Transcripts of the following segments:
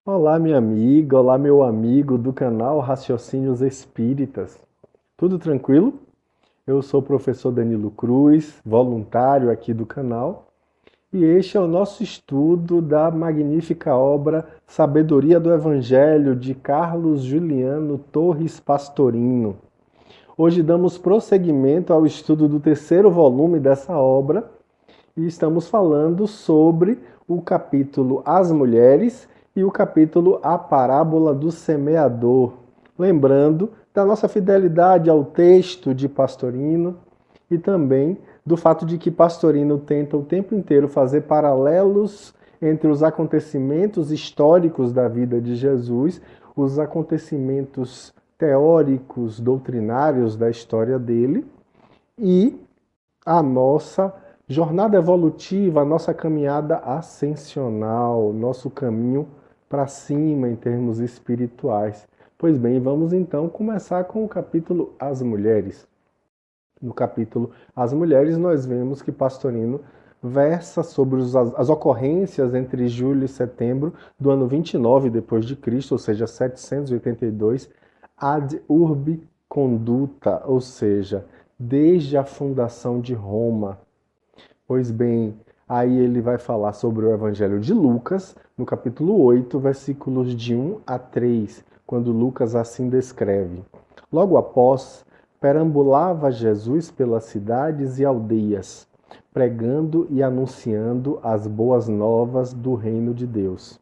Olá, minha amiga, olá, meu amigo do canal Raciocínios Espíritas. Tudo tranquilo? Eu sou o professor Danilo Cruz, voluntário aqui do canal, e este é o nosso estudo da magnífica obra Sabedoria do Evangelho de Carlos Juliano Torres Pastorino. Hoje damos prosseguimento ao estudo do terceiro volume dessa obra e estamos falando sobre o capítulo As Mulheres e o capítulo A Parábola do Semeador. Lembrando da nossa fidelidade ao texto de Pastorino e também do fato de que Pastorino tenta o tempo inteiro fazer paralelos entre os acontecimentos históricos da vida de Jesus, os acontecimentos teóricos, doutrinários da história dele e a nossa jornada evolutiva, a nossa caminhada ascensional, nosso caminho para cima em termos espirituais. Pois bem, vamos então começar com o capítulo As Mulheres. No capítulo As Mulheres, nós vemos que Pastorino versa sobre as ocorrências entre julho e setembro do ano 29 depois de Cristo, ou seja, 782, ad urbi conduta, ou seja, desde a fundação de Roma. Pois bem, aí ele vai falar sobre o Evangelho de Lucas, no capítulo 8, versículos de 1 a 3, quando Lucas assim descreve. Logo após, perambulava Jesus pelas cidades e aldeias, pregando e anunciando as boas novas do reino de Deus.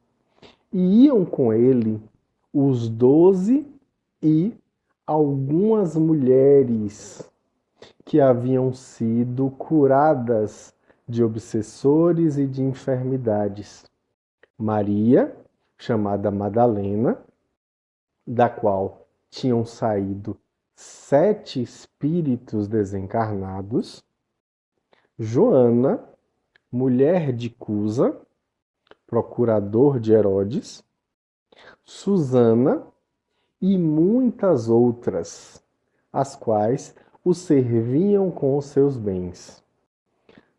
E iam com ele os 12 e algumas mulheres que haviam sido curadas de obsessores e de enfermidades. Maria, chamada Madalena, da qual tinham saído 7 espíritos desencarnados. Joana, mulher de Cusa, procurador de Herodes. Susana e muitas outras, as quais o serviam com os seus bens.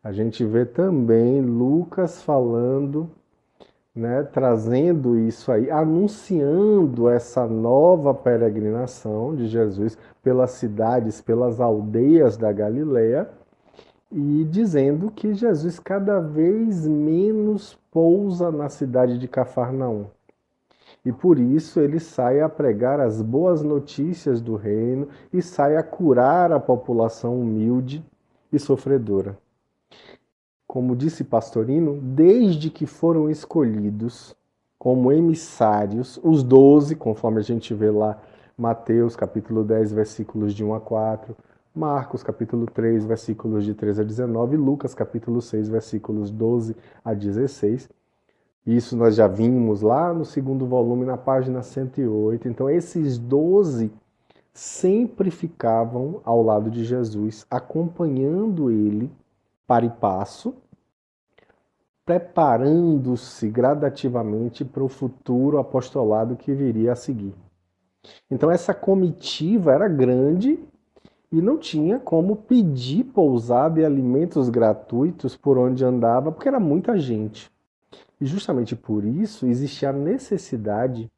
A gente vê também Lucas falando, trazendo isso aí, anunciando essa nova peregrinação de Jesus pelas cidades, pelas aldeias da Galileia, e dizendo que Jesus cada vez menos pousa na cidade de Cafarnaum. E por isso ele sai a pregar as boas notícias do reino e sai a curar a população humilde e sofredora. Como disse Pastorino, desde que foram escolhidos como emissários, os 12, conforme a gente vê lá, Mateus capítulo 10, versículos de 1 a 4, Marcos capítulo 3, versículos de 13 a 19, Lucas capítulo 6, versículos 12 a 16. Isso nós já vimos lá no segundo volume, na página 108. Então, esses 12 sempre ficavam ao lado de Jesus, acompanhando ele para e passo, preparando-se gradativamente para o futuro apostolado que viria a seguir. Então, essa comitiva era grande e não tinha como pedir pousada e alimentos gratuitos por onde andava, porque era muita gente. E justamente por isso existia a necessidade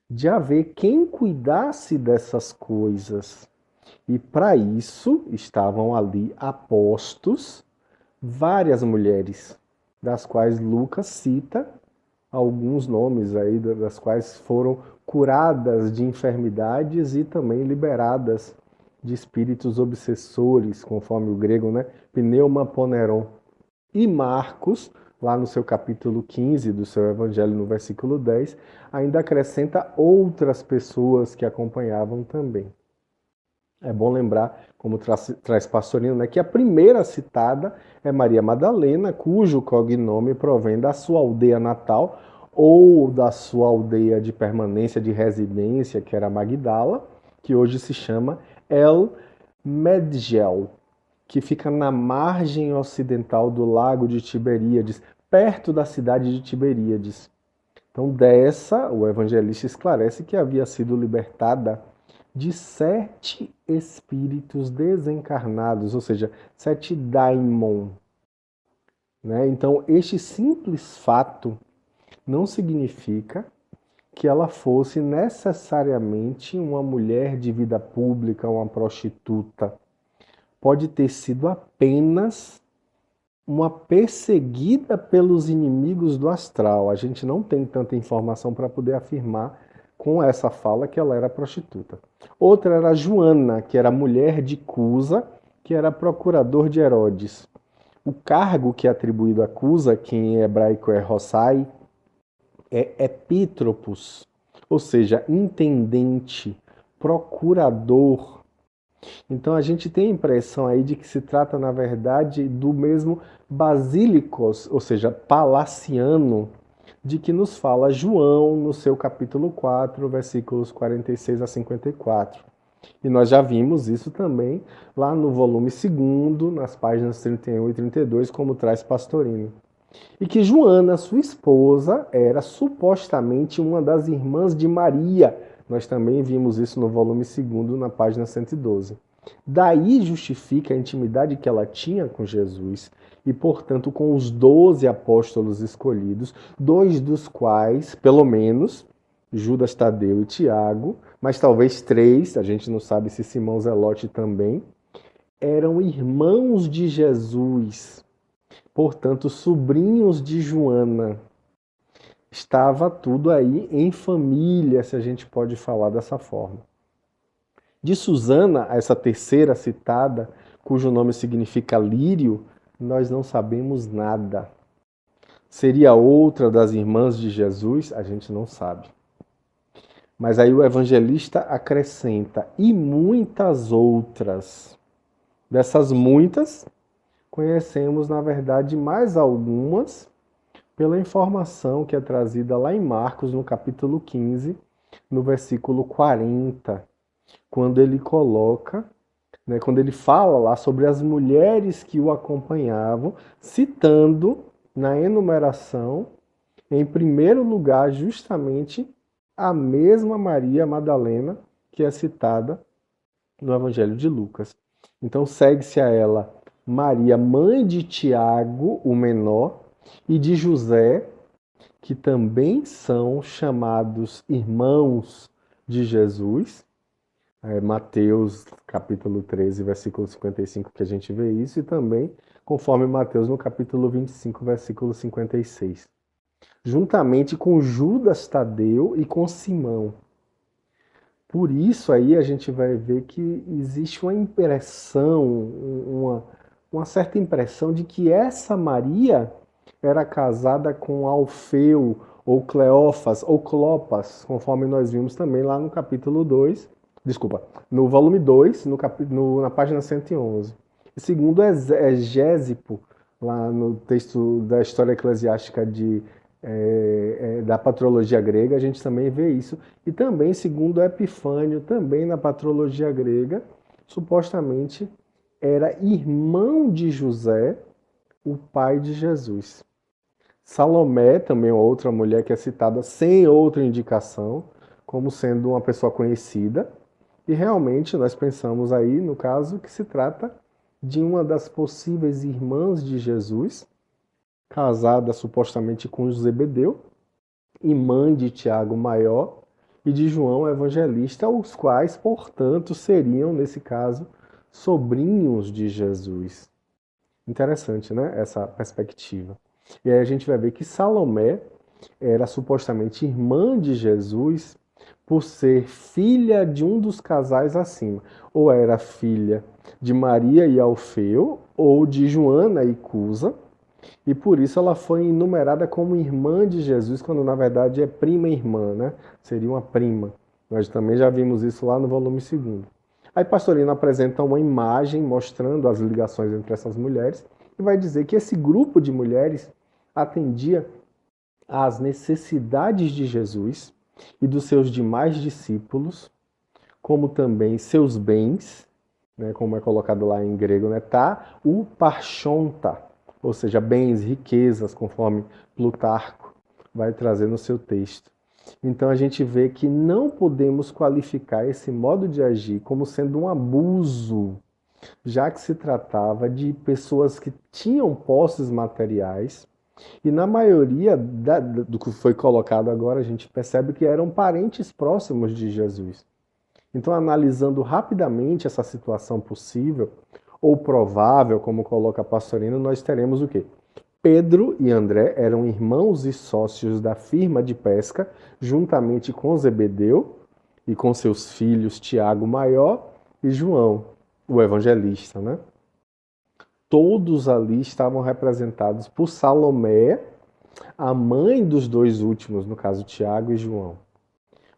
de haver quem cuidasse dessas coisas. E para isso estavam ali apostos várias mulheres, das quais Lucas cita alguns nomes aí, das quais foram curadas de enfermidades e também liberadas de espíritos obsessores, conforme o grego, pneuma poneron. E Marcos, lá no seu capítulo 15 do seu Evangelho, no versículo 10, ainda acrescenta outras pessoas que acompanhavam também. É bom lembrar, como traz Pastorino, que a primeira citada é Maria Madalena, cujo cognome provém da sua aldeia natal ou da sua aldeia de permanência, de residência, que era Magdala, que hoje se chama El Medgel, que fica na margem ocidental do lago de Tiberíades, perto da cidade de Tiberíades. Então, dessa, o evangelista esclarece que havia sido libertada de 7 espíritos desencarnados, ou seja, 7 daimon. Então, este simples fato não significa que ela fosse necessariamente uma mulher de vida pública, uma prostituta. Pode ter sido apenas uma perseguida pelos inimigos do astral. A gente não tem tanta informação para poder afirmar com essa fala que ela era prostituta. Outra era Joana, que era mulher de Cusa, que era procurador de Herodes. O cargo que é atribuído a Cusa, que em hebraico é Rossai, é epítropos, ou seja, intendente, procurador. Então a gente tem a impressão aí de que se trata, na verdade, do mesmo basílicos, ou seja, palaciano, de que nos fala João no seu capítulo 4, versículos 46 a 54. E nós já vimos isso também lá no volume 2, nas páginas 31 e 32, como traz Pastorino. E que Joana, sua esposa, era supostamente uma das irmãs de Maria. Nós também vimos isso no volume 2, na página 112. Daí justifica a intimidade que ela tinha com Jesus e, portanto, com os 12 apóstolos escolhidos, 2 dos quais, pelo menos, Judas Tadeu e Tiago, mas talvez 3, a gente não sabe se Simão Zelote também, eram irmãos de Jesus, portanto, sobrinhos de Joana. Estava tudo aí em família, se a gente pode falar dessa forma. De Susana, essa terceira citada, cujo nome significa lírio, nós não sabemos nada. Seria outra das irmãs de Jesus? A gente não sabe. Mas aí o evangelista acrescenta, e muitas outras. Dessas muitas, conhecemos, na verdade, mais algumas pela informação que é trazida lá em Marcos, no capítulo 15, no versículo 40, quando ele coloca, quando ele fala lá sobre as mulheres que o acompanhavam, citando na enumeração, em primeiro lugar, justamente a mesma Maria Madalena que é citada no Evangelho de Lucas. Então segue-se a ela Maria, mãe de Tiago, o menor, e de José, que também são chamados irmãos de Jesus. Mateus capítulo 13, versículo 55, que a gente vê isso, e também conforme Mateus no capítulo 25, versículo 56. Juntamente com Judas Tadeu e com Simão. Por isso aí a gente vai ver que existe uma impressão, uma certa impressão de que essa Maria era casada com Alfeu, ou Cleófas, ou Clopas, conforme nós vimos também lá no capítulo 2, no volume 2, na página 111. E segundo Egésipo, lá no texto da História Eclesiástica da patrologia grega, a gente também vê isso. E também, segundo Epifânio, também na patrologia grega, supostamente era irmão de José, o pai de Jesus. Salomé, também outra mulher que é citada sem outra indicação, como sendo uma pessoa conhecida. E realmente nós pensamos aí, no caso, que se trata de uma das possíveis irmãs de Jesus, casada supostamente com Zebedeu, e mãe de Tiago Maior e de João Evangelista, os quais, portanto, seriam, nesse caso, sobrinhos de Jesus. Interessante, né? Essa perspectiva. E aí a gente vai ver que Salomé era supostamente irmã de Jesus por ser filha de um dos casais acima. Ou era filha de Maria e Alfeu, ou de Joana e Cusa, e por isso ela foi enumerada como irmã de Jesus, quando na verdade é prima irmã, né? Seria uma prima. Nós também já vimos isso lá no volume 2. Aí Pastorino apresenta uma imagem mostrando as ligações entre essas mulheres e vai dizer que esse grupo de mulheres atendia às necessidades de Jesus e dos seus demais discípulos, como também seus bens, como é colocado lá em grego, tá? O parchonta, ou seja, bens, riquezas, conforme Plutarco vai trazer no seu texto. Então a gente vê que não podemos qualificar esse modo de agir como sendo um abuso, já que se tratava de pessoas que tinham posses materiais, E na maioria do que foi colocado agora, a gente percebe que eram parentes próximos de Jesus. Então, analisando rapidamente essa situação possível, ou provável, como coloca a Pastorino, nós teremos o quê? Pedro e André eram irmãos e sócios da firma de pesca, juntamente com Zebedeu e com seus filhos Tiago Maior e João, o evangelista, né? Todos ali estavam representados por Salomé, a mãe dos dois últimos, no caso Tiago e João.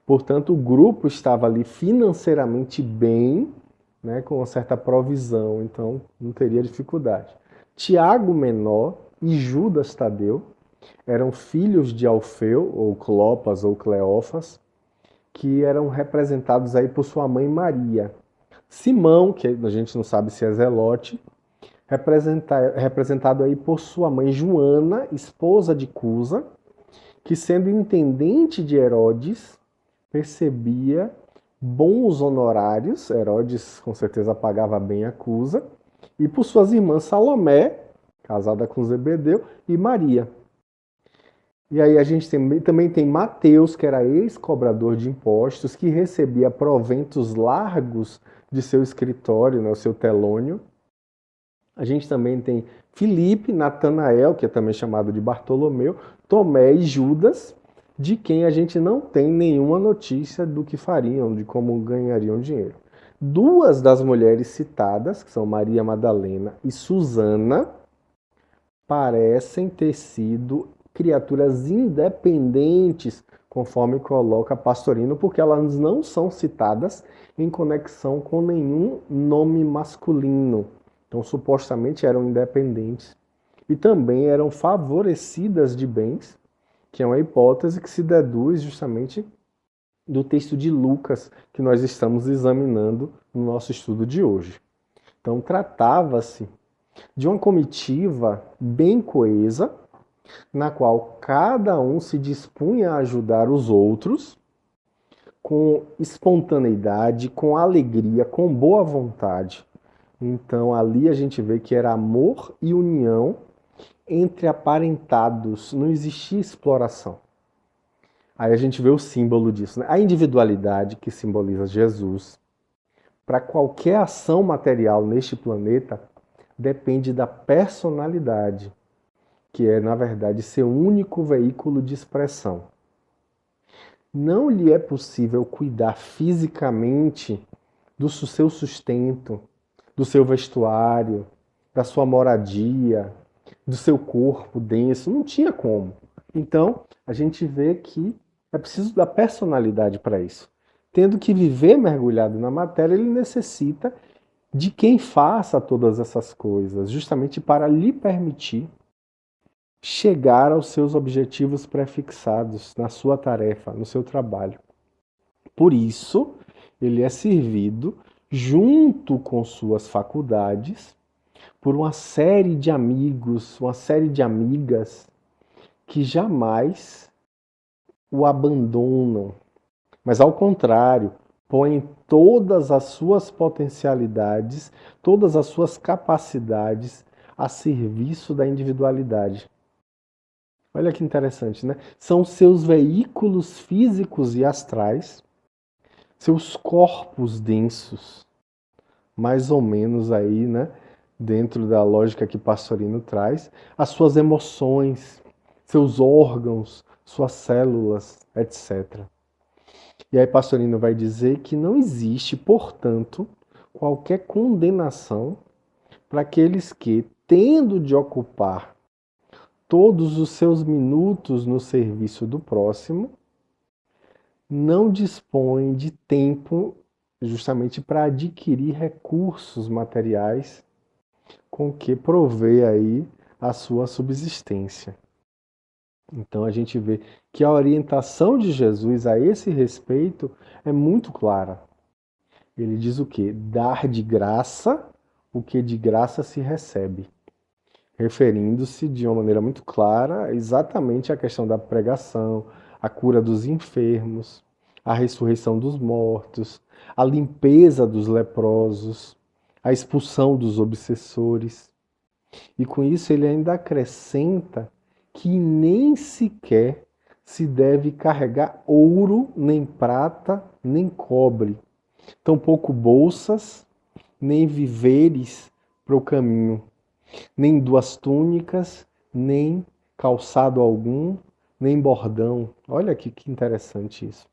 Portanto, o grupo estava ali financeiramente bem, né, com uma certa provisão, então não teria dificuldade. Tiago menor e Judas Tadeu eram filhos de Alfeu, ou Clopas, ou Cleófas, que eram representados aí por sua mãe Maria. Simão, que a gente não sabe se é Zelote, representado aí por sua mãe Joana, esposa de Cusa, que sendo intendente de Herodes, percebia bons honorários, Herodes com certeza pagava bem a Cusa, e por suas irmãs Salomé, casada com Zebedeu, e Maria. E aí a gente também tem Mateus, que era ex-cobrador de impostos, que recebia proventos largos de seu escritório, né, o seu telônio. A gente também tem Filipe, Natanael, que é também chamado de Bartolomeu, Tomé e Judas, de quem a gente não tem nenhuma notícia do que fariam, de como ganhariam dinheiro. Duas das mulheres citadas, que são Maria Madalena e Susana, parecem ter sido criaturas independentes, conforme coloca Pastorino, porque elas não são citadas em conexão com nenhum nome masculino. Então, supostamente eram independentes. E também eram favorecidas de bens, que é uma hipótese que se deduz justamente do texto de Lucas, que nós estamos examinando no nosso estudo de hoje. Então, tratava-se de uma comitiva bem coesa, na qual cada um se dispunha a ajudar os outros com espontaneidade, com alegria, com boa vontade. Então ali a gente vê que era amor e união entre aparentados, não existia exploração. Aí a gente vê o símbolo disso, né? A individualidade que simboliza Jesus, para qualquer ação material neste planeta, depende da personalidade, que é, na verdade, seu único veículo de expressão. Não lhe é possível cuidar fisicamente do seu sustento, do seu vestuário, da sua moradia, do seu corpo denso, não tinha como. Então, a gente vê que é preciso da personalidade para isso. Tendo que viver mergulhado na matéria, ele necessita de quem faça todas essas coisas, justamente para lhe permitir chegar aos seus objetivos prefixados na sua tarefa, no seu trabalho. Por isso, ele é servido junto com suas faculdades por uma série de amigos, uma série de amigas que jamais o abandonam, mas ao contrário, põem todas as suas potencialidades, todas as suas capacidades a serviço da individualidade. Olha que interessante, né? São seus veículos físicos e astrais, seus corpos densos, mais ou menos aí, né? Dentro da lógica que Pastorino traz, as suas emoções, seus órgãos, suas células, etc. E aí Pastorino vai dizer que não existe, portanto, qualquer condenação para aqueles que, tendo de ocupar todos os seus minutos no serviço do próximo, não dispõem de tempo justamente para adquirir recursos materiais com que provê aí a sua subsistência. Então a gente vê que a orientação de Jesus a esse respeito é muito clara. Ele diz o quê? Dar de graça o que de graça se recebe. Referindo-se de uma maneira muito clara exatamente à questão da pregação, a cura dos enfermos, a ressurreição dos mortos, a limpeza dos leprosos, a expulsão dos obsessores. E com isso ele ainda acrescenta que nem sequer se deve carregar ouro, nem prata, nem cobre, tampouco bolsas, nem víveres para o caminho, nem duas túnicas, nem calçado algum, nem bordão. Olha aqui que interessante isso.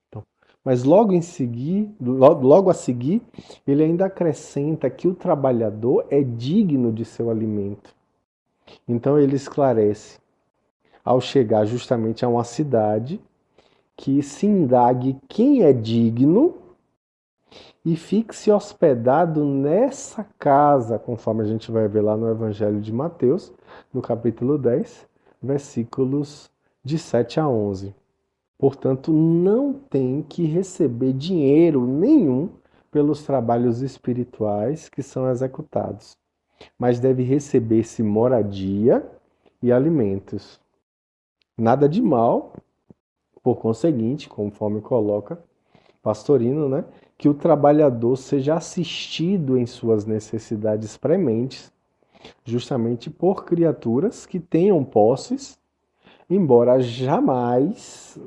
Então, mas logo a seguir, ele ainda acrescenta que o trabalhador é digno de seu alimento. Então ele esclarece, ao chegar justamente a uma cidade, que se indague quem é digno e fique-se hospedado nessa casa, conforme a gente vai ver lá no Evangelho de Mateus, no capítulo 10, versículos de 7 a 11. Portanto, não tem que receber dinheiro nenhum pelos trabalhos espirituais que são executados, mas deve receber-se moradia e alimentos. Nada de mal, por conseguinte, conforme coloca Pastorino, né, que o trabalhador seja assistido em suas necessidades prementes, justamente por criaturas que tenham posses, embora jamais,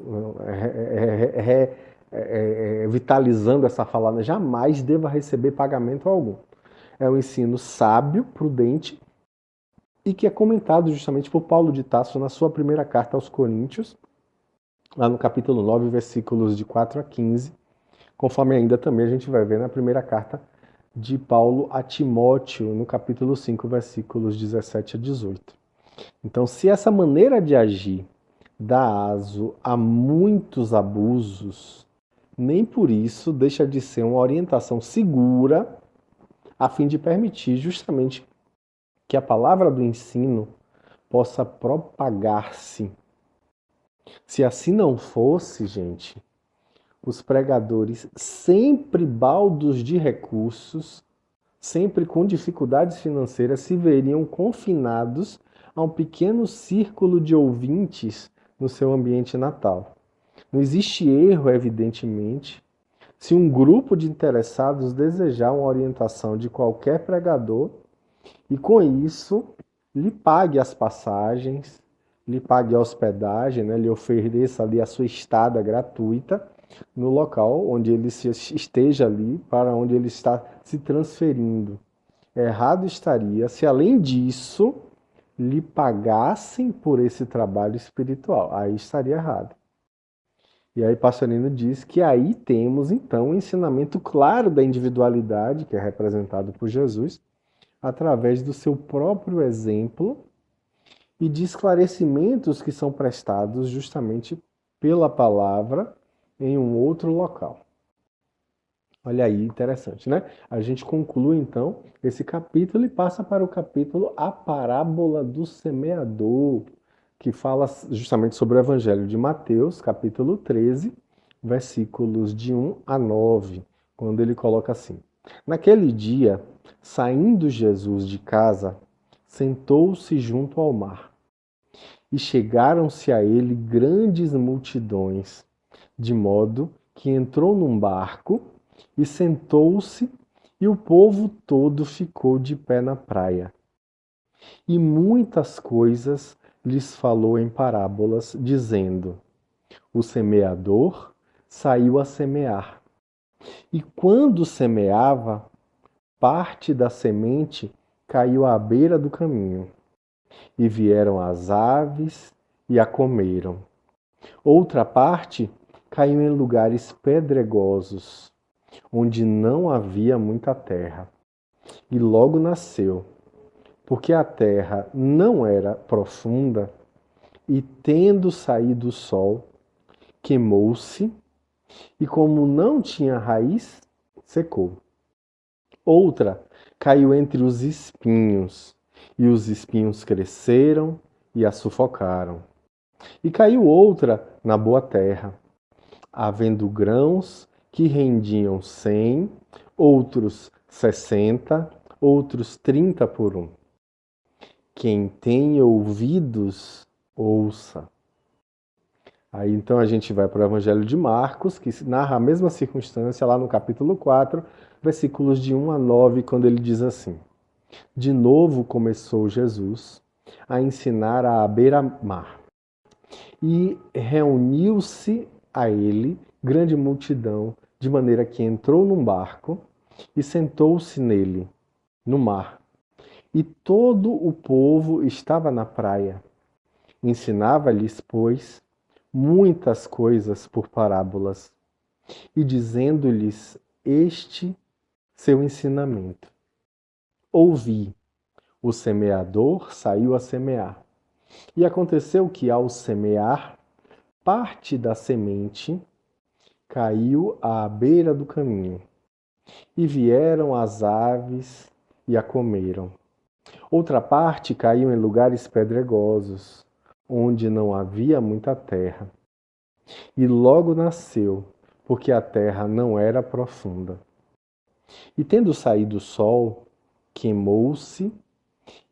vitalizando essa fala, né, jamais deva receber pagamento algum. É um ensino sábio, prudente, e que é comentado justamente por Paulo de Tarso na sua primeira carta aos Coríntios, lá no capítulo 9, versículos de 4 a 15, conforme ainda também a gente vai ver na primeira carta de Paulo a Timóteo, no capítulo 5, versículos 17 a 18. Então, se essa maneira de agir dá aso a muitos abusos, nem por isso deixa de ser uma orientação segura a fim de permitir justamente que a palavra do ensino possa propagar-se. Se assim não fosse, gente, os pregadores, sempre baldos de recursos, sempre com dificuldades financeiras, se veriam confinados a um pequeno círculo de ouvintes no seu ambiente natal. Não existe erro, evidentemente, se um grupo de interessados desejar uma orientação de qualquer pregador e, com isso, lhe pague as passagens, lhe pague a hospedagem, né, lhe ofereça ali a sua estada gratuita no local onde ele esteja ali, para onde ele está se transferindo. Errado estaria se, além disso, lhe pagassem por esse trabalho espiritual. Aí estaria errado. E aí Pastorino diz que aí temos, então, um ensinamento claro da individualidade, que é representado por Jesus, através do seu próprio exemplo e de esclarecimentos que são prestados justamente pela palavra em um outro local. Olha aí, interessante, né? A gente conclui, então, esse capítulo e passa para o capítulo A Parábola do Semeador, que fala justamente sobre o Evangelho de Mateus, capítulo 13, versículos de 1 a 9, quando ele coloca assim: Naquele dia, saindo Jesus de casa, sentou-se junto ao mar, e chegaram-se a ele grandes multidões, de modo que entrou num barco e sentou-se, e o povo todo ficou de pé na praia. E muitas coisas lhes falou em parábolas, dizendo: O semeador saiu a semear. E quando semeava, parte da semente caiu à beira do caminho, e vieram as aves e a comeram. Outra parte caiu em lugares pedregosos, onde não havia muita terra, e logo nasceu, porque a terra não era profunda, e tendo saído o sol, queimou-se, e como não tinha raiz, secou. Outra caiu entre os espinhos, e os espinhos cresceram e a sufocaram. E caiu outra na boa terra, havendo grãos que rendiam 100, outros 60, outros 30 por um. Quem tem ouvidos, ouça. Aí então a gente vai para o Evangelho de Marcos, que narra a mesma circunstância lá no capítulo 4, versículos de 1 a 9, quando ele diz assim: De novo começou Jesus a ensinar à beira-mar. E reuniu-se a ele grande multidão, de maneira que entrou num barco e sentou-se nele, no mar. E todo o povo estava na praia. Ensinava-lhes, pois, muitas coisas por parábolas, e dizendo-lhes este seu ensinamento. Ouvi, o semeador saiu a semear. E aconteceu que, ao semear, parte da semente caiu à beira do caminho, e vieram as aves e a comeram. Outra parte caiu em lugares pedregosos, onde não havia muita terra. E logo nasceu, porque a terra não era profunda. E tendo saído o sol, queimou-se,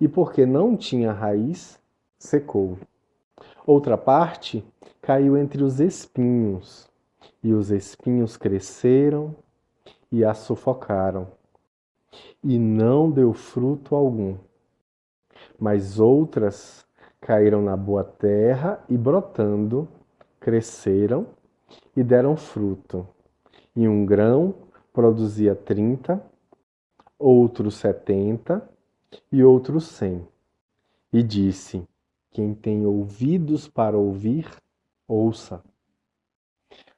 e porque não tinha raiz, secou. Outra parte caiu entre os espinhos, e os espinhos cresceram e a sufocaram, e não deu fruto algum. Mas outras caíram na boa terra e, brotando, cresceram e deram fruto. E um grão produzia 30, outro 70 e outro 100. E disse: quem tem ouvidos para ouvir, ouça.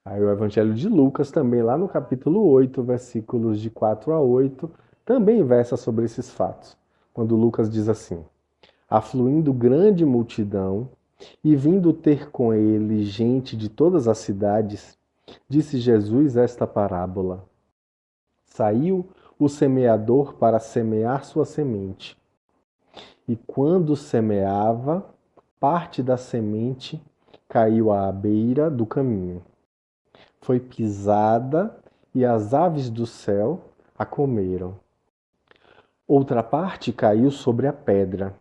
Aí o Evangelho de Lucas, também lá no capítulo 8, versículos de 4 a 8, também versa sobre esses fatos. Quando Lucas diz assim: afluindo grande multidão e vindo ter com ele gente de todas as cidades, disse Jesus esta parábola: saiu o semeador para semear sua semente. E quando semeava, parte da semente caiu à beira do caminho. Foi pisada e as aves do céu a comeram. Outra parte caiu sobre a pedra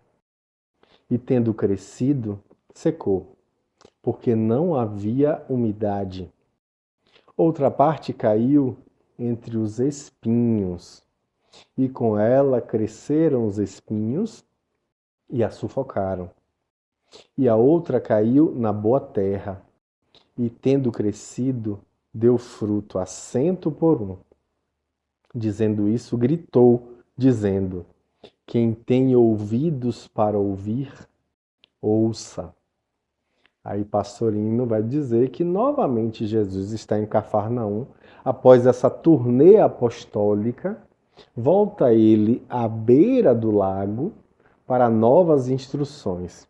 e, tendo crescido, secou, porque não havia umidade. Outra parte caiu entre os espinhos, e com ela cresceram os espinhos e a sufocaram. E a outra caiu na boa terra, e tendo crescido, deu fruto a 100 por 1. Dizendo isso, gritou, dizendo: quem tem ouvidos para ouvir, ouça. Aí Pastorino vai dizer que novamente Jesus está em Cafarnaum, após essa turnê apostólica, volta ele à beira do lago para novas instruções.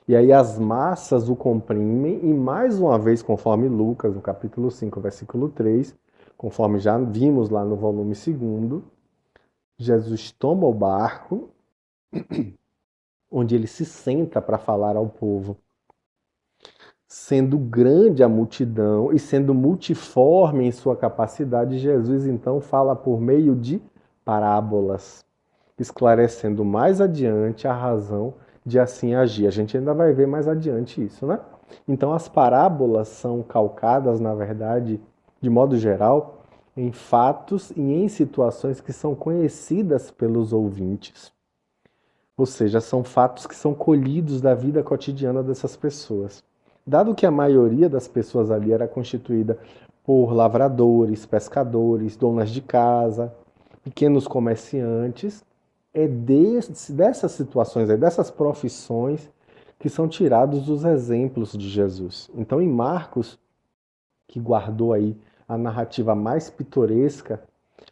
E aí as massas o comprimem e mais uma vez, conforme Lucas, no capítulo 5, versículo 3, conforme já vimos lá no volume 2, Jesus toma o barco, onde ele se senta para falar ao povo. Sendo grande a multidão e sendo multiforme em sua capacidade, Jesus então fala por meio de parábolas, esclarecendo mais adiante a razão de assim agir. A gente ainda vai ver mais adiante isso, né? Então as parábolas são calcadas, na verdade, de modo geral, em fatos e em situações que são conhecidas pelos ouvintes. Ou seja, são fatos que são colhidos da vida cotidiana dessas pessoas. Dado que a maioria das pessoas ali era constituída por lavradores, pescadores, donas de casa, pequenos comerciantes, é dessas situações, é dessas profissões que são tirados os exemplos de Jesus. Então, em Marcos, que guardou aí a narrativa mais pitoresca,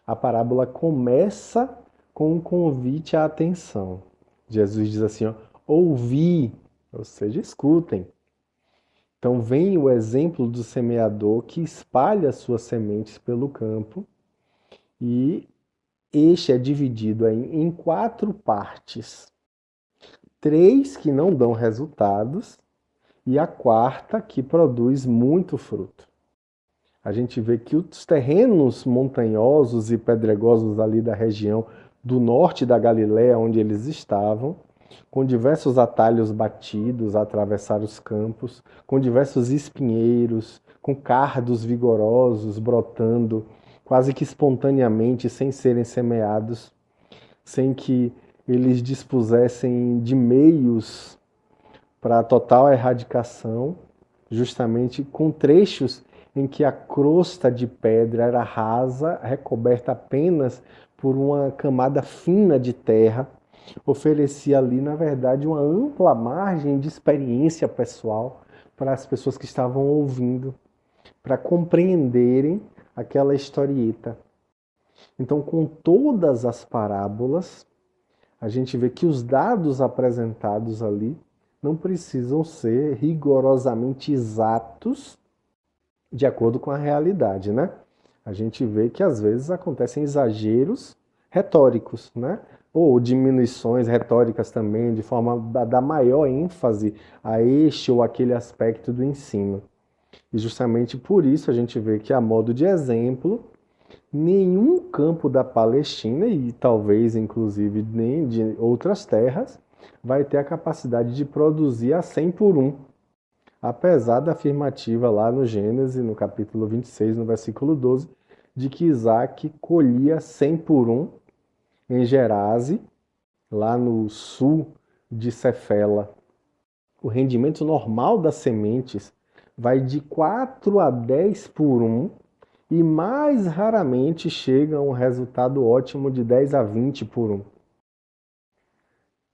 a parábola começa com um convite à atenção. Jesus diz assim, ó, ouvi, ou seja, escutem. Então vem o exemplo do semeador que espalha suas sementes pelo campo e este é dividido em 4 partes. 3 que não dão resultados e a quarta que produz muito fruto. A gente vê que os terrenos montanhosos e pedregosos ali da região do norte da Galiléia, onde eles estavam, com diversos atalhos batidos a atravessar os campos, com diversos espinheiros, com cardos vigorosos brotando quase que espontaneamente, sem serem semeados, sem que eles dispusessem de meios para a total erradicação, justamente com trechos em que a crosta de pedra era rasa, recoberta apenas por uma camada fina de terra, oferecia ali, na verdade, uma ampla margem de experiência pessoal para as pessoas que estavam ouvindo, para compreenderem aquela historieta. Então, com todas as parábolas, a gente vê que os dados apresentados ali não precisam ser rigorosamente exatos de acordo com a realidade, né? A gente vê que às vezes acontecem exageros retóricos, né? Ou diminuições retóricas também, de forma a dar maior ênfase a este ou aquele aspecto do ensino. E justamente por isso a gente vê que, a modo de exemplo, nenhum campo da Palestina, e talvez inclusive nem de outras terras, vai ter a capacidade de produzir a 100 por 1. Apesar da afirmativa lá no Gênesis, no capítulo 26, no versículo 12, de que Isaac colhia 100 por 1 em Gerase, lá no sul de Cefela. O rendimento normal das sementes vai de 4 a 10 por 1 e mais raramente chega a um resultado ótimo de 10 a 20 por 1.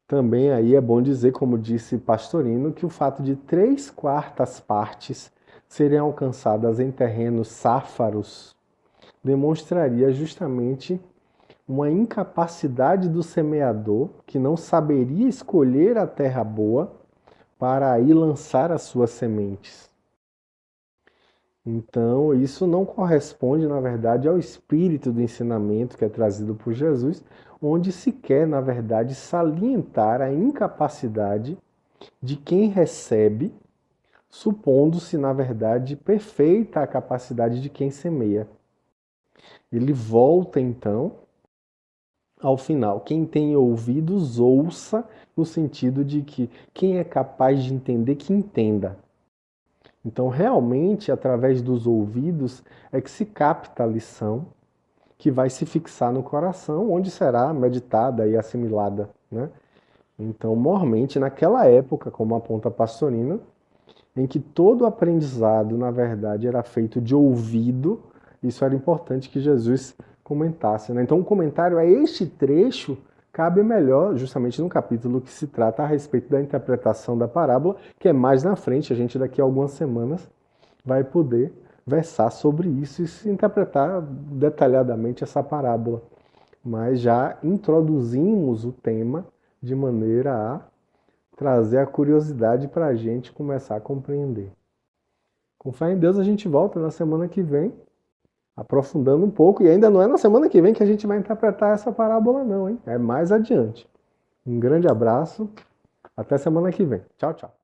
Também aí é bom dizer, como disse Pastorino, que o fato de 3/4 partes serem alcançadas em terrenos sáfaros demonstraria justamente uma incapacidade do semeador, que não saberia escolher a terra boa para aí lançar as suas sementes. Então, isso não corresponde, na verdade, ao espírito do ensinamento que é trazido por Jesus, onde se quer, na verdade, salientar a incapacidade de quem recebe, supondo-se, na verdade, perfeita a capacidade de quem semeia. Ele volta, então, ao final. Quem tem ouvidos, ouça, no sentido de que quem é capaz de entender, que entenda. Então, realmente, através dos ouvidos é que se capta a lição, que vai se fixar no coração, onde será meditada e assimilada, né? Então, mormente, naquela época, como aponta Pastorino, em que todo o aprendizado, na verdade, era feito de ouvido, isso era importante que Jesus comentasse, né? Então, o comentário a este trecho cabe melhor justamente no capítulo que se trata a respeito da interpretação da parábola, que é mais na frente, a gente daqui a algumas semanas vai poder versar sobre isso e se interpretar detalhadamente essa parábola. Mas já introduzimos o tema de maneira a trazer a curiosidade para a gente começar a compreender. Com fé em Deus, a gente volta na semana que vem, aprofundando um pouco, e ainda não é na semana que vem que a gente vai interpretar essa parábola não, hein? É mais adiante. Um grande abraço, até semana que vem. Tchau, tchau.